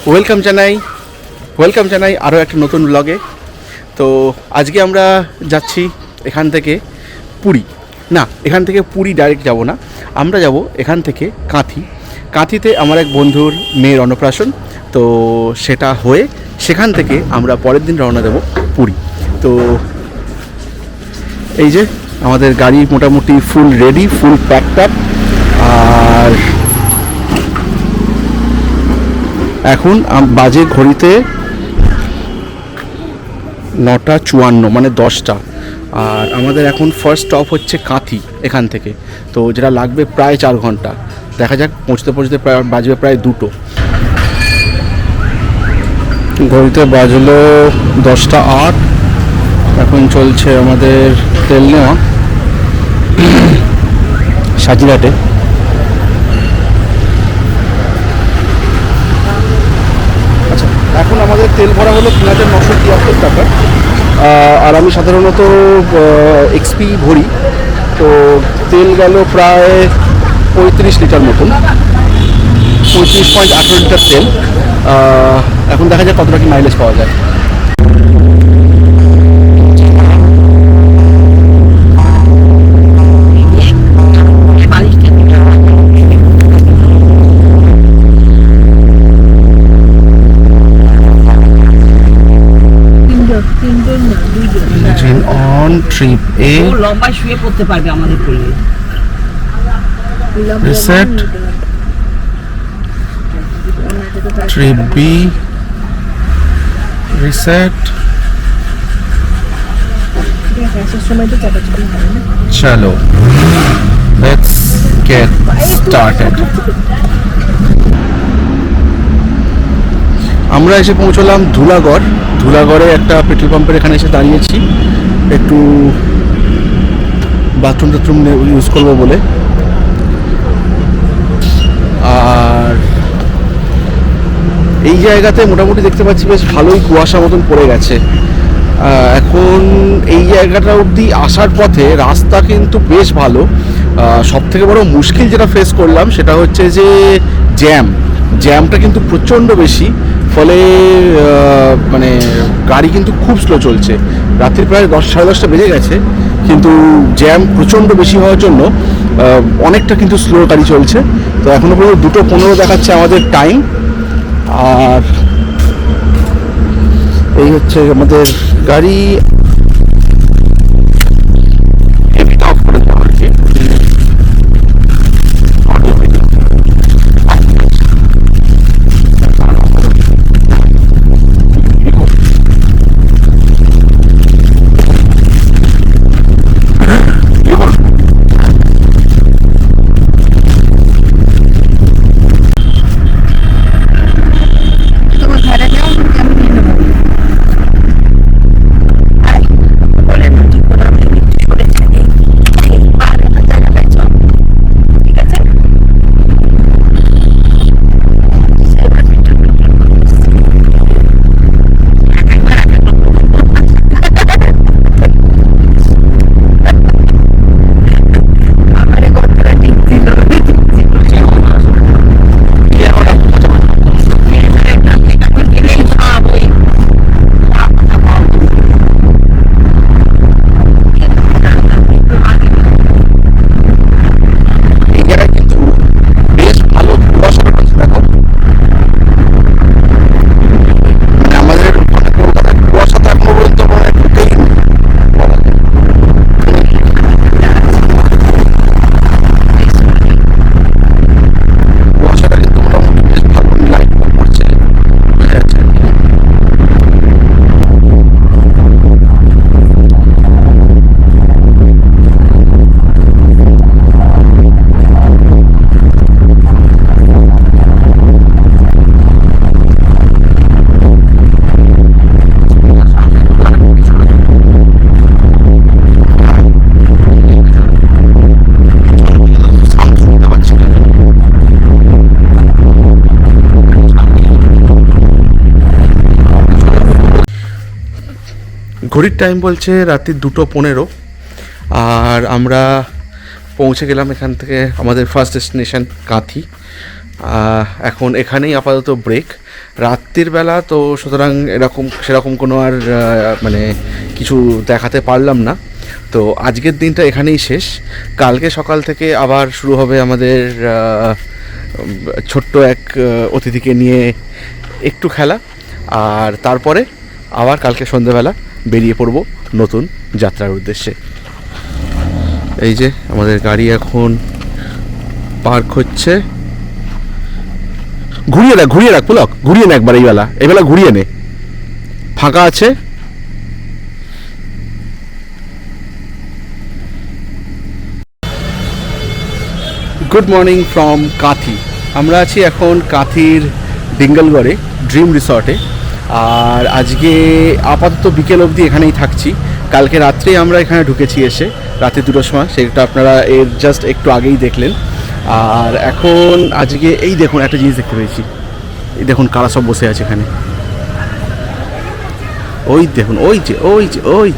Welcome জানাই আরও একটা নতুন ব্লগে। তো আজকে আমরা যাচ্ছি এখান থেকে পুরী। না, এখান থেকে পুরী ডাইরেক্ট যাব না, আমরা যাব এখান থেকে কাঁথিতে আমার এক বন্ধুর মেয়ের অন্নপ্রাশন। তো সেটা হয়ে সেখান থেকে আমরা পরের দিন রওনা দেব পুরী। তো এই যে আমাদের গাড়ি মোটামুটি ফুল রেডি, ফুল প্যাকড আপ। আর এখন বাজে ঘড়িতে 9:54, মানে 10টা। আর আমাদের এখন ফার্স্ট স্টপ হচ্ছে কাঁথি এখান থেকে। তো যেটা লাগবে প্রায় 4 ঘন্টা। দেখা যাক, পৌঁছতে বাজবে প্রায় 2টো। ঘড়িতে বাজলো 10:08। এখন চলছে আমাদের তেল নেওয়া সাজিরহাটে। আচ্ছা, এখন আমাদের তেল ভরা হলো 3,973 টাকা। আর আমি সাধারণত এক্সপি ভরি। তো তেল গেল প্রায় 35 লিটার মতন, 35.18 লিটার তেল। এখন দেখা যাক কতটা কি মাইলেজ পাওয়া যায়। অন ট্রিপ এ লম্বা শুয়ে পড়তে পারবে আমাদের করলে। Reset trip B reset. চলো, লেটস গেট স্টার্টেড। আমরা এসে পৌঁছলাম ধুলাগড়ে একটা পেট্রোল পাম্পের এখানে এসে দাঁড়িয়েছি, একটু বাথরুম ইউজ করবো বলে। আর এই জায়গাতে মোটামুটি দেখতে পাচ্ছি বেশ ভালোই কুয়াশা মতন পড়ে গেছে। এখন এই জায়গাটা অবধি আসার পথে রাস্তা কিন্তু বেশ ভালো। সবথেকে বড় মুশকিল যেটা ফেস করলাম সেটা হচ্ছে যে জ্যামটা কিন্তু প্রচণ্ড বেশি। ফলে মানে গাড়ি কিন্তু খুব স্লো চলছে। রাত্রি প্রায় 10-10:30 বেজে গেছে, কিন্তু জ্যাম প্রচণ্ড বেশি হওয়ার জন্য অনেকটা কিন্তু স্লো গাড়ি চলছে। তো এখনও পর্যন্ত 2:15 দেখাচ্ছে আমাদের টাইম। আর এই হচ্ছে আমাদের গাড়ি। ঘড়ির টাইম বলছে রাত্রি 2:15। আর আমরা পৌঁছে গেলাম এখান থেকে আমাদের ফার্স্ট ডেস্টিনেশন কাঁথি। এখন এখানেই আপাতত ব্রেক। রাত্রির বেলা তো সুতরাং সেরকম কোনো আর মানে কিছু দেখাতে পারলাম না। তো আজকের দিনটা এখানেই শেষ। কালকে সকাল থেকে আবার শুরু হবে আমাদের ছোট্ট এক অতিথিকে নিয়ে একটু খেলা, আর তারপরে আবার কালকে সন্ধ্যেবেলা বেরিয়ে পড়ব নতুন যাত্রার উদ্দেশ্যে। এই যে আমাদের গাড়ি এখন পার্ক হচ্ছে। ঘুরিয়ে রাখ পুলক, ঘুরিয়ে নে একবার, এইবেলা ঘুরিয়ে নে, ফাঁকা আছে। Good morning from Kanthi. আমরা আছি এখন কাঁথির ডিঙ্গলগড়ে ড্রিম রিসর্টে, আর আজকে আপাতত বিকেল অবধি এখানেই থাকছি। কালকে রাত্রে আমরা এখানে ঢুকেছি এসে রাতে 2টোর সময়, সেটা আপনারা এর জাস্ট একটু আগেই দেখলেন। আর এখন আজকে এই দেখুন একটা জিনিস দেখতে পেয়েছি, এই দেখুন কারা সব বসে আছে এখানে, ওই দেখুন, ওই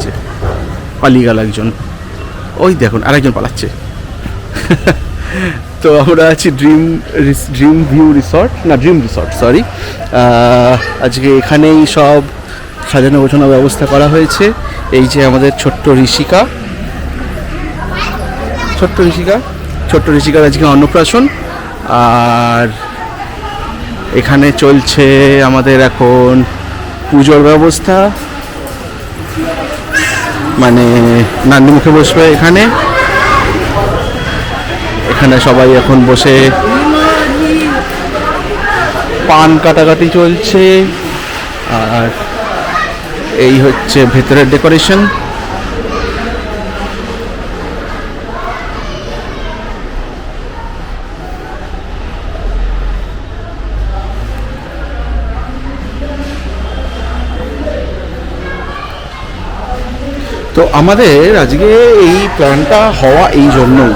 যে পালিয়ে গেল একজন, ওই দেখুন আরেকজন পালাচ্ছে। তো আমরা আছি ড্রিম রিসর্ট সরি। আজকে এখানেই সব সাজানো গোছানো ব্যবস্থা করা হয়েছে। এই যে আমাদের ছোট্ট ঋষিকার আজকে অন্নপ্রাশন, আর এখানে চলছে আমাদের এখন পুজোর ব্যবস্থা, মানে নান্দি মুখে বসবে এখানে সবাই এখন বসে পান কাটাকাটি চলছে। আর এই হচ্ছে ভেতরের ডেকোরেশন। তো আমাদের আজকে এই প্ল্যানটা হওয়া এই জন্যই,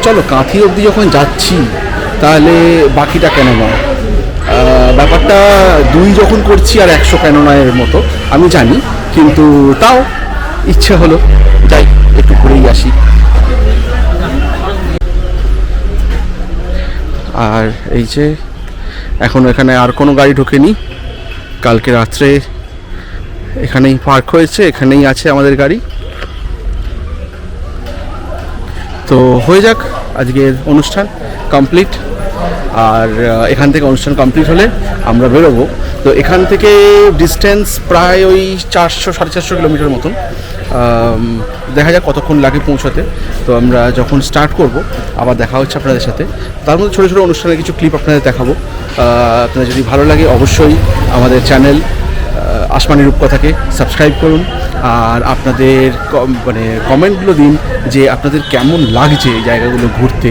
চলো কাঁথি অবধি যখন যাচ্ছি তাহলে বাকিটা কেন নয়, ব্যাপারটা 2 যখন করছি আর 100 কেন নয় এর মতো আমি জানি, কিন্তু তাও ইচ্ছে হলো যাই একটু ঘুরেই আসি। আর এই যে এখন এখানে আর কোনো গাড়ি ঢোকেনি, কালকে রাত্রে এখানেই পার্ক হয়েছে, এখানেই আছে আমাদের গাড়ি। তো হয়ে যাক আজকের অনুষ্ঠান কমপ্লিট, আর এখান থেকে অনুষ্ঠান কমপ্লিট হলে আমরা বেরোবো। তো এখান থেকে ডিস্টেন্স প্রায় ওই 400-450 কিলোমিটার মতন, দেখা যাক কতক্ষণ লাগে পৌঁছাতে। তো আমরা যখন স্টার্ট করব আবার দেখা হচ্ছে আপনাদের সাথে, তার মধ্যে ছোটো ছোটো অনুষ্ঠানের কিছু ক্লিপ আপনাদের দেখাবো। আপনাদের যদি ভালো লাগে অবশ্যই আমাদের চ্যানেল আসমানি রূপকথাকে সাবস্ক্রাইব করুন, আর আপনাদের মানে কমেন্টগুলো দিন যে আপনাদের কেমন লাগছে এই জায়গাগুলো ঘুরতে,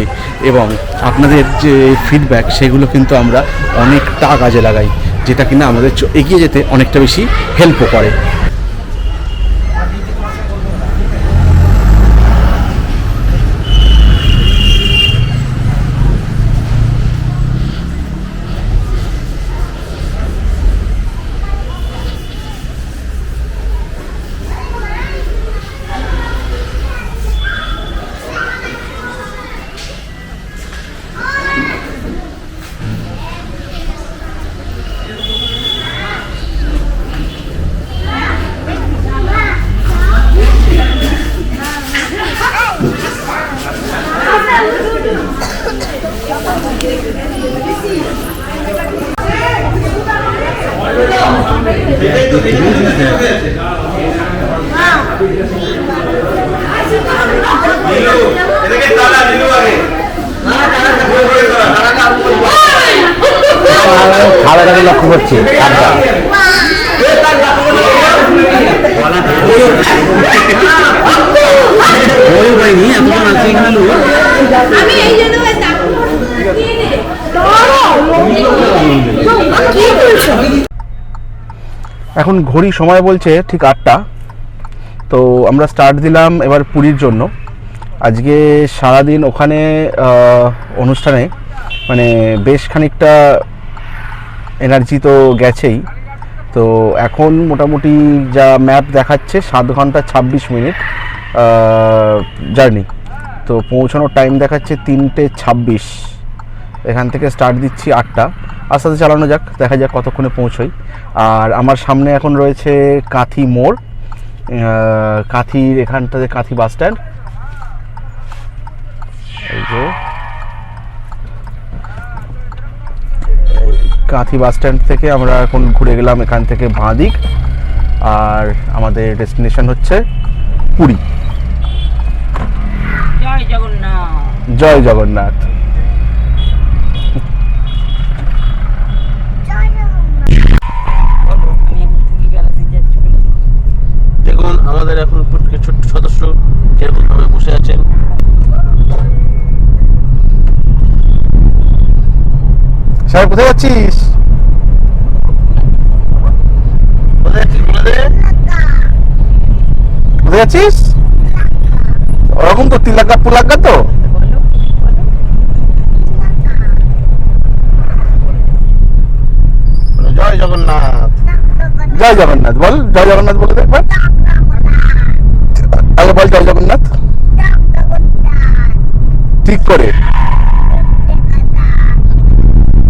এবং আপনাদের যে ফিডব্যাক সেগুলো কিন্তু আমরা অনেকটা কাজে লাগাই, যেটা কিনা আমাদের এগিয়ে যেতে অনেকটা বেশি হেল্পও করে। খাবারটাকে লক্ষ্য করছি এখন ঘড়ি সময় বলছে ঠিক 8টা। তো আমরা স্টার্ট দিলাম এবার পুরীর জন্য। আজকে সারাদিন ওখানে অনুষ্ঠানে মানে বেশ খানিকটা এনার্জি তো গেছেই। তো এখন মোটামুটি যা ম্যাপ দেখাচ্ছে 7 ঘন্টা 26 মিনিট জার্নি। তো পৌঁছানোর টাইম দেখাচ্ছে 3:26। এখান থেকে স্টার্ট দিচ্ছি 8টা, আস্তে আস্তে চালানো যাক, দেখা যাক কতক্ষণে পৌঁছোই। আর আমার সামনে এখন রয়েছে কাঁথি মোড়, কাঁথির এখানটাতে কাঁথি বাস স্ট্যান্ড। এই যে কাঁথি বাস স্ট্যান্ড থেকে আমরা এখন ঘুরে গেলাম এখান থেকে বাঁ দিক, আর আমাদের ডেস্টিনেশন হচ্ছে পুরী। জয় জগন্নাথ। জয় জগন্নাথ। দেখুন আমাদের এখন ছোট্ট সদস্য কিরকম ভাবে বসে আছেন। সাহেব কোথায় যাচ্ছিস? কোথায় যাচ্ছিস বলে দে। কোথায় যাচ্ছিস? ওরকম তো 3 লাখ তো। জয় জগন্নাথ। জয় জগন্নাথ বল, জয় জগন্নাথ বলে দে একবার। আগে বল জয় জগন্নাথ ঠিক করে।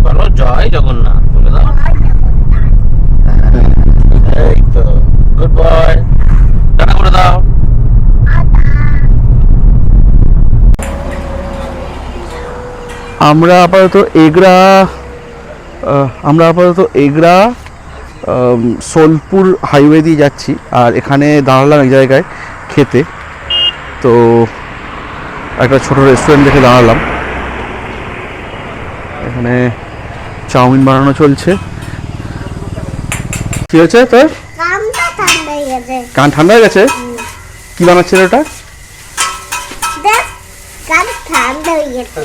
বলো জয় জগন্নাথ বলে দাও। এই তো গুড বয়, টাটা করে দাও। আমরা আপাতত এগরা সোলপুর হাইওয়ে দিয়ে যাচ্ছি, আর এখানে দাঁড়ালাম এক জায়গায় খেতে। তো একটা ছোট রেস্টুরেন্ট দেখে দাঁড়ালাম, এখানে চাউমিন বানানো চলছে। কি হয়েছে তোর? কানটা ঠান্ডা হয়ে গেছে। কান ঠান্ডা হয়ে গেছে? কি বানাচ্ছে রে ওটা? দেখ, কান ঠান্ডা হয়ে গেছে।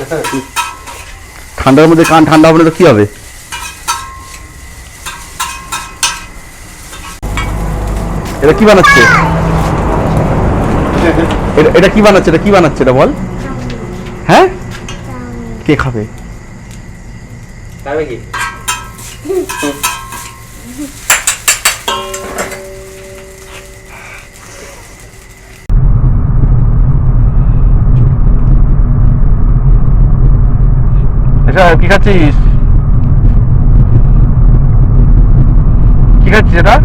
ঠান্ডার মধ্যে কান ঠান্ডা হবে না তো কি হবে? এটা কি বানাচ্ছে? এটা কি বানাচ্ছে? এটা কি বানাচ্ছে এটা বল। হ্যাঁ, কে খাবে? খাবে কি? আচ্ছা, কি খাচ্ছিস? কি খাচ্ছিস এটা?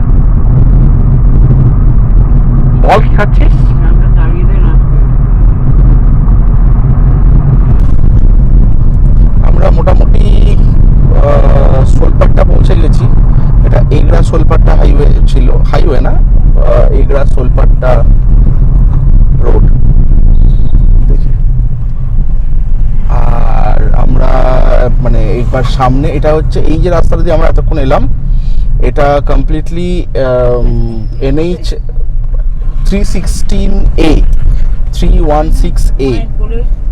বল কি খাচ্ছিস? আমরা মোটামুটি সোলপাট্টা পৌঁছে গেছি। এটা এগরা সোলপাট্টা হাইওয়ে ছিল, হাইওয়ে না, এগরা সোলপাট্টা রোড। আর আমরা মানে এইবার সামনে এটা হচ্ছে এই যে রাস্তাটা দিয়ে আমরা এতক্ষণ এলাম, এটা কমপ্লিটলি NH 316A।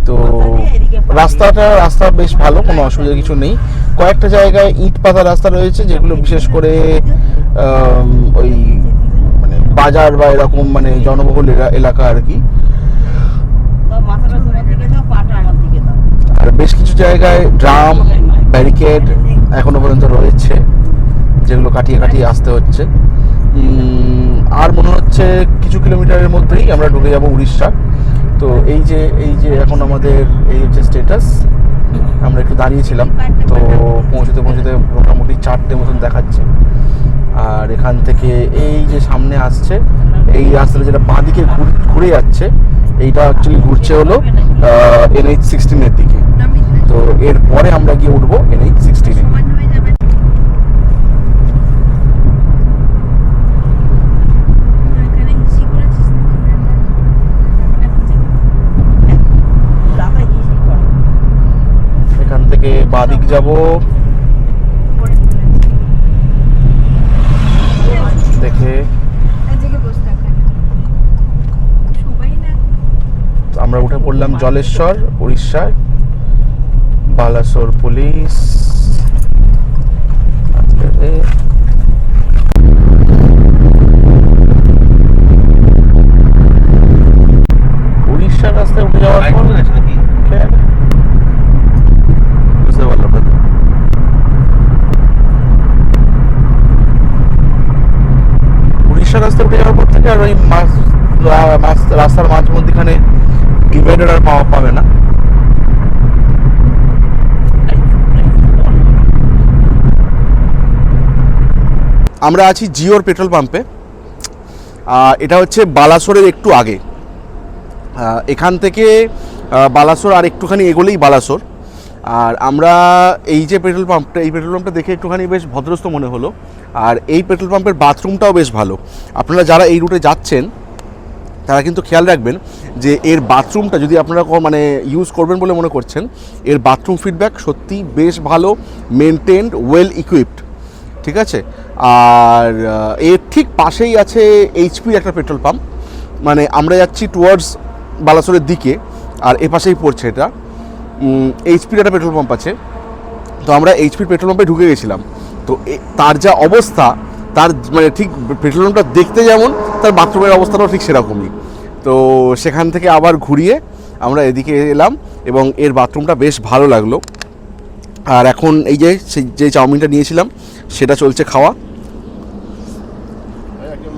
তো রাস্তা বেশ ভালো, কোনো অসুবিধা কিছু নেই। কয়েকটা জায়গায় ইট পাতা রাস্তা রয়েছে, যেগুলো বিশেষ করে ওই মানে বাজার বা এরকম মানে জনবহুল এলাকা আর কি। আর বেশ কিছু জায়গায় ড্রাম ব্যারিকেড এখনো পর্যন্ত রয়েছে, যেগুলো কাটিয়ে আসতে হচ্ছে। আর মনে হচ্ছে কিছু কিলোমিটারের মধ্যেই আমরা ঢুকে যাব উড়িষ্যা। তো এই যে এখন আমাদের এই হচ্ছে স্ট্যাটাস। আমরা একটু দাঁড়িয়েছিলাম, তো পৌঁছতে মোটামুটি 4টে মতন দেখাচ্ছে। আর এখান থেকে এই যে সামনে আসছে এই রাস্তাটা যেটা বাঁ দিকে ঘুরে যাচ্ছে, এইটা অ্যাকচুয়ালি ঘুরছে হলো NH 16 দিকে। তো এরপরে আমরা গিয়ে উঠবো NH 16। এখান থেকে বাদিক যাব, দেখে আমরা উঠে পড়লাম জলেশ্বর, উড়িষ্যায়। বালাসোর পুলিশ। উড়িষ্যার রাস্তায় উঠে যাওয়ার পর বুঝতে পারলাম না। উড়িষ্যার রাস্তায় উঠে যাওয়ার পর থেকে আর ওই রাস্তার মাঝ মধ্যখানে ডিভাইডার আর পাবে না। আমরা আছি জিওর পেট্রোল পাম্পে। এটা হচ্ছে বালাসোরের একটু আগে। এখান থেকে বালাসোর আর একটুখানি এগোলেই বালাসোর। আর আমরা এই যে পেট্রোল পাম্পটা দেখে একটুখানি বেশ ভদ্রস্থ মনে হলো। আর এই পেট্রোল পাম্পের বাথরুমটাও বেশ ভালো। আপনারা যারা এই রুটে যাচ্ছেন তারা কিন্তু খেয়াল রাখবেন যে এর বাথরুমটা যদি আপনারা মানে ইউজ করবেন বলে মনে করছেন, এর বাথরুম ফিডব্যাক সত্যি বেশ ভালো, মেনটেন্ড, ওয়েল ইকুইপড, ঠিক আছে। আর এর ঠিক পাশেই আছে এইচপির একটা পেট্রোল পাম্প, মানে আমরা যাচ্ছি টুয়ার্ডস বালাসোরের দিকে, আর এ পাশেই পড়ছে এটা। এইচপির একটা পেট্রোল পাম্প আছে, তো আমরা এইচপির পেট্রোল পাম্পে ঢুকে গেছিলাম। তো তার যা অবস্থা, তার মানে ঠিক পেট্রোল পাম্পটা দেখতে যেমন, তার বাথরুমের অবস্থাটাও ঠিক সেরকমই। তো সেখান থেকে আবার ঘুরিয়ে আমরা এদিকে এলাম এবং এর বাথরুমটা বেশ ভালো লাগলো। আর এখন এই যে চাউমিনটা নিয়েছিলাম সেটা চলছে খাওয়া।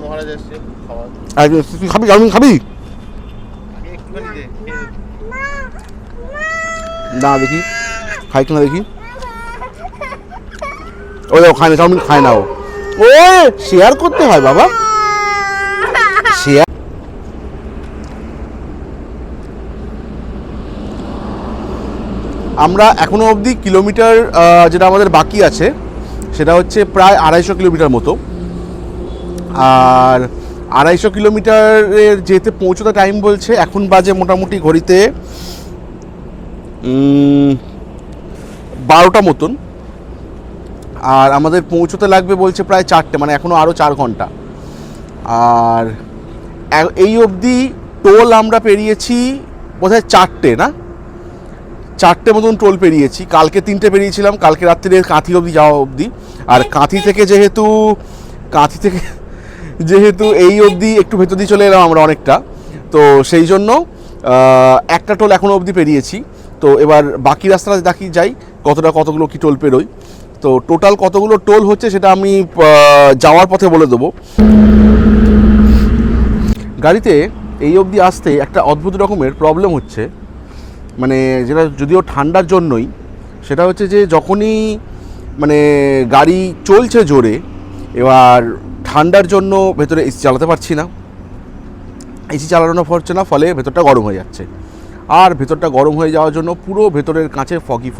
মহারাজ আসছে খাওয়া। আর তুই খাবি চাউমিন খাবি? না দেখি খাই কিনা দেখি। ও খায় না চাউমিন, খায় না ও শেয়ার করতে হয় বাবা, শেয়ার। আমরা এখনো অবধি কিলোমিটার যেটা আমাদের বাকি আছে সেটা হচ্ছে প্রায় 250 কিলোমিটার মতো। আর 250 কিলোমিটারের যেতে পৌঁছতে টাইম বলছে এখন বাজে মোটামুটি ঘড়িতে 12টা মতন। আর আমাদের পৌঁছতে লাগবে বলছে প্রায় 4টে, মানে এখনও আরও 4 ঘন্টা। আর এই অবধি টোল আমরা পেরিয়েছি বোধহয় 4টে মতন টোল পেরিয়েছি। কালকে 3টে পেরিয়েছিলাম, কালকে রাত্রিরে কাঁথি অবধি যাওয়া অবধি। আর কাঁথি থেকে যেহেতু এই অবধি একটু ভেতর দিয়ে চলে এলাম আমরা অনেকটা, তো সেই জন্য একটা টোল এখনও অবধি পেরিয়েছি। তো এবার বাকি রাস্তাটা দেখি যাই কতগুলো কি টোল পেরোই। তো টোটাল কতগুলো টোল হচ্ছে সেটা আমি যাওয়ার পথে বলে দেবো। গাড়িতে এই অবধি আসতে একটা অদ্ভুত রকমের প্রবলেম হচ্ছে, মানে যেটা যদিও ঠান্ডার জন্যই, সেটা হচ্ছে যে যখনই মানে গাড়ি চলছে জোরে, এবার ঠান্ডার জন্য ভেতরে এসি চালাতে পারছি না, এসি চালানো হচ্ছে না, ফলে ভেতরটা গরম হয়ে যাচ্ছে। আর ভেতরটা গরম হয়ে যাওয়ার জন্য পুরো ভেতরের কাঁচে ফগি।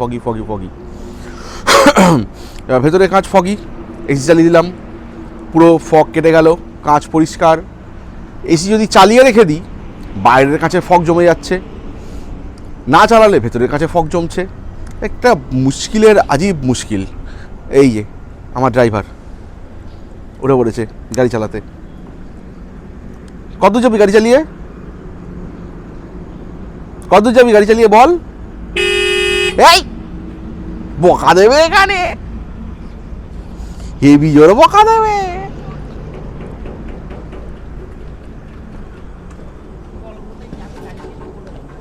ভেতরের কাঁচ ফগি, এসি চালিয়ে দিলাম, পুরো ফগ কেটে গেল, কাঁচ পরিষ্কার। এসি যদি চালিয়ে রেখে দিই, বাইরের কাঁচে ফগ জমে যাচ্ছে, না চালালে ভেতরের কাছে ফগ জমছে। একটা মুশকিলের আজীব মুশকিল। এই যে আমার ড্রাইভার উঠে পড়েছে গাড়ি চালাতে। কত যাবি গাড়ি চালিয়ে? বল। এই বকা দেবে এখানে, হেভি জোরে বকা দেবে।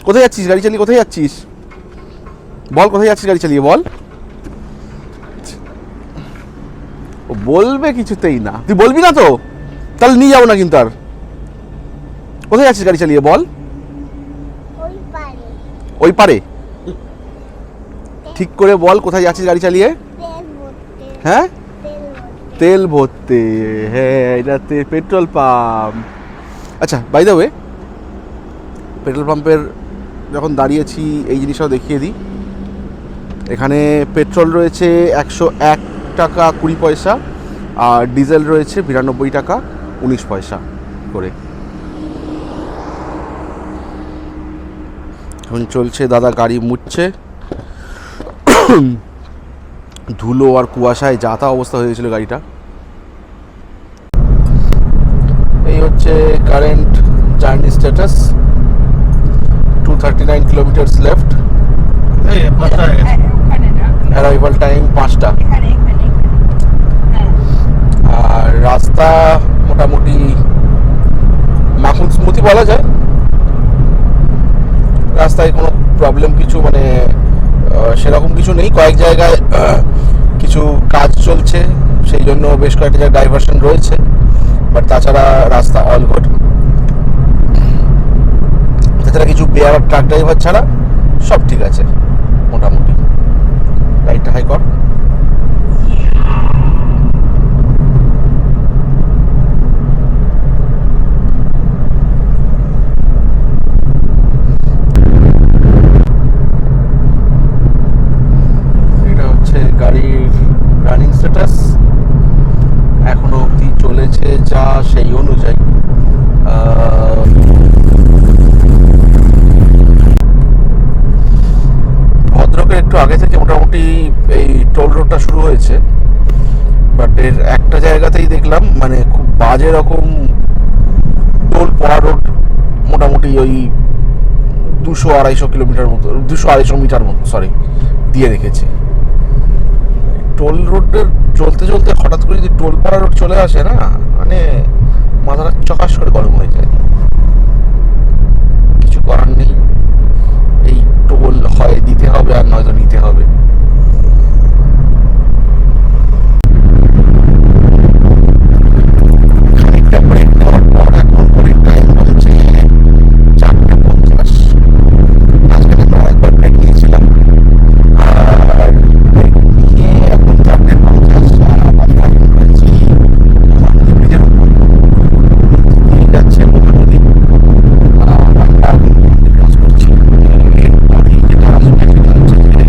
কোথায় যাচ্ছিস গাড়ি চালিয়ে? কোথায় যাচ্ছিস বল? কোথায় যাচ্ছিস গাড়ি চালিয়ে বল? ও বলবে কিছুতেই না। তুই বলবি না তো? তাহলে নিয়ে যাবো না কিন্তু। আর কোথায় যাচ্ছিস গাড়ি চালিয়ে বল? ওই পারে। ঠিক করে বল কোথায় যাচ্ছিস গাড়ি চালিয়ে? হ্যাঁ, তেল ভরতে। হ্যাঁ, এটাতে পেট্রোল পাম্প। আচ্ছা, বাই দ্য ওয়ে, পেট্রোল পাম্পের যখন দাঁড়িয়েছি এই জিনিসটাও দেখিয়ে দিই। এখানে পেট্রোল রয়েছে 101 টাকা 20 পয়সা, আর ডিজেল রয়েছে 92 টাকা 19 পয়সা করে। এখন চলছে, দাদা গাড়ি মুছছে। ধুলো আর কুয়াশায় যা তা অবস্থা হয়ে গেছিলো গাড়িটা। এই হচ্ছে current journey status. 239 kilometres left. Arrival time 5টা। আর রাস্তা মোটামুটি মাখন স্মুথই বলা যায়। রাস্তায় কোনো প্রবলেম কিছু মানে সেরকম কিছু নেই। কয়েক জায়গায় কিছু কাজ চলছে, সেই জন্য বেশ কয়েকটা জায়গায় ডাইভারশন রয়েছে, বাট তাছাড়া রাস্তা অল গুড। তাছাড়া কিছু বেয়ার ট্রাক ড্রাইভার ছাড়া সব ঠিক আছে মোটামুটি। লাইটটা হাই কর। হয়েছে, বাট এর একটা জায়গাতেই দেখলাম মানে খুব বাজে রকম টোল পড়া রোড, মোটামুটি ওই 200-250 কিলোমিটার মতো, 200-250 মিটার মতো দিয়ে রেখেছে। টোল রোডের চলতে চলতে হঠাৎ করে যদি টোল পাড়া রোড চলে আসে না, মানে মাথাটা চকাশ করে গরম হয়ে যায়। কিছু করার নেই, এই টোল হয় দিতে হবে আর নয়তো নিতে হবে। খানিকটা ব্রেক নেওয়ার পর এখন করে টাইম হচ্ছে 4:50। আজকে আমরা একবার ব্রেক নিয়েছিলাম, আর ব্রেক নিয়ে এখন 4:50 রয়েছি মহানদী ব্রিজের উপর। দিয়ে যাচ্ছে মহানদী, আমরা এখন ক্রস করছি। এরপরেই যেটা আসবে সেটা হচ্ছে যে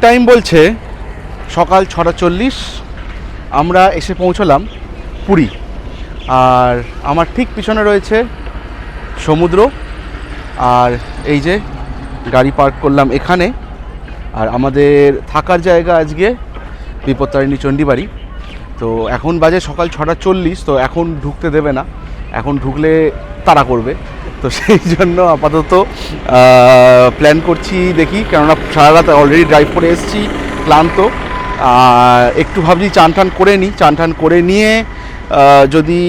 টাইম বলছে সকাল 6:40। আমরা এসে পৌঁছলাম পুরী। আর আমার ঠিক পিছনে রয়েছে সমুদ্র। আর এই যে গাড়ি পার্ক করলাম এখানে। আর আমাদের থাকার জায়গা আজকে বিপত্তারিণী চণ্ডীবাড়ি। তো এখন বাজে সকাল 6:40, তো এখন ঢুকতে দেবে না, এখন ঢুকলে তাড়া করবে। তো সেই জন্য আপাতত প্ল্যান করছি, দেখি, কেননা সারা রাত অলরেডি ড্রাইভ করে এসেছি, ক্লান্ত। একটু ভাবছি চান টান করে নিই, চান টান করে নিয়ে যদি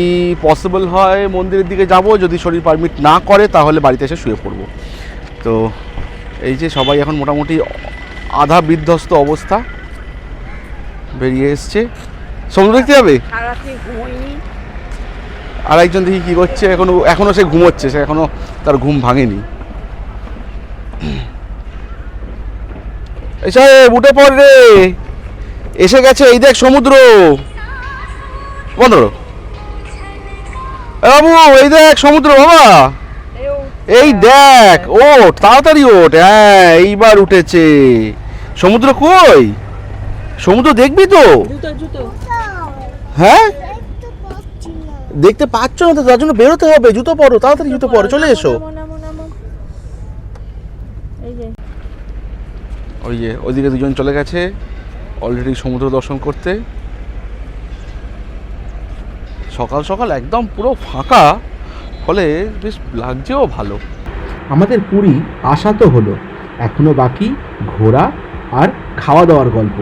পসিবল হয় মন্দিরের দিকে যাব, যদি শরীর পারমিট না করে তাহলে বাড়িতে এসে শুয়ে পড়ব। তো এই যে সবাই এখন মোটামুটি আধা বিধ্বস্ত অবস্থা, বেরিয়ে এসছে। সমুদ্র দেখতে যাবে? সারাত্রি ঘুমোইনি। আর একজন দেখি কী করছে, এখনও সে ঘুমোচ্ছে, সে এখনও তার ঘুম ভাঙেনি। এই সাহেব উঠে পড় রে, এসে গেছে, এই দেখ সমুদ্র। বন্ধ করো। বাবু এই দেখ সমুদ্র বাবা, এই দেখ, ওঠ তাড়াতাড়ি ওঠ। হ্যাঁ এইবার উঠেছে। সমুদ্র কই? সমুদ্র দেখবি তো? হ্যাঁ দেখতে পাচ্ছ না তো, তার জন্য বেরোতে হবে। জুতো পরো, তাড়াতাড়ি জুতো পরো, চলে এসো। ওই যে ওইদিকে দুজন চলে গেছে অলরেডি সমুদ্র দর্শন করতে। সকাল সকাল একদম পুরো ফাঁকা, ফলে বেশ লাগছেও ভালো। আমাদের পুরী আসা তো হলো, এখনো বাকি ঘোরা আর খাওয়া দাওয়ার গল্প।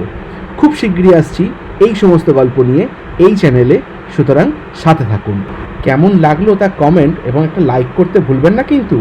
খুব শিগগিরই আসছি এই সমস্ত গল্প নিয়ে এই চ্যানেলে, সুতরাং সাথে থাকুন। কেমন লাগলো তা কমেন্ট এবং একটা লাইক করতে ভুলবেন না কিন্তু।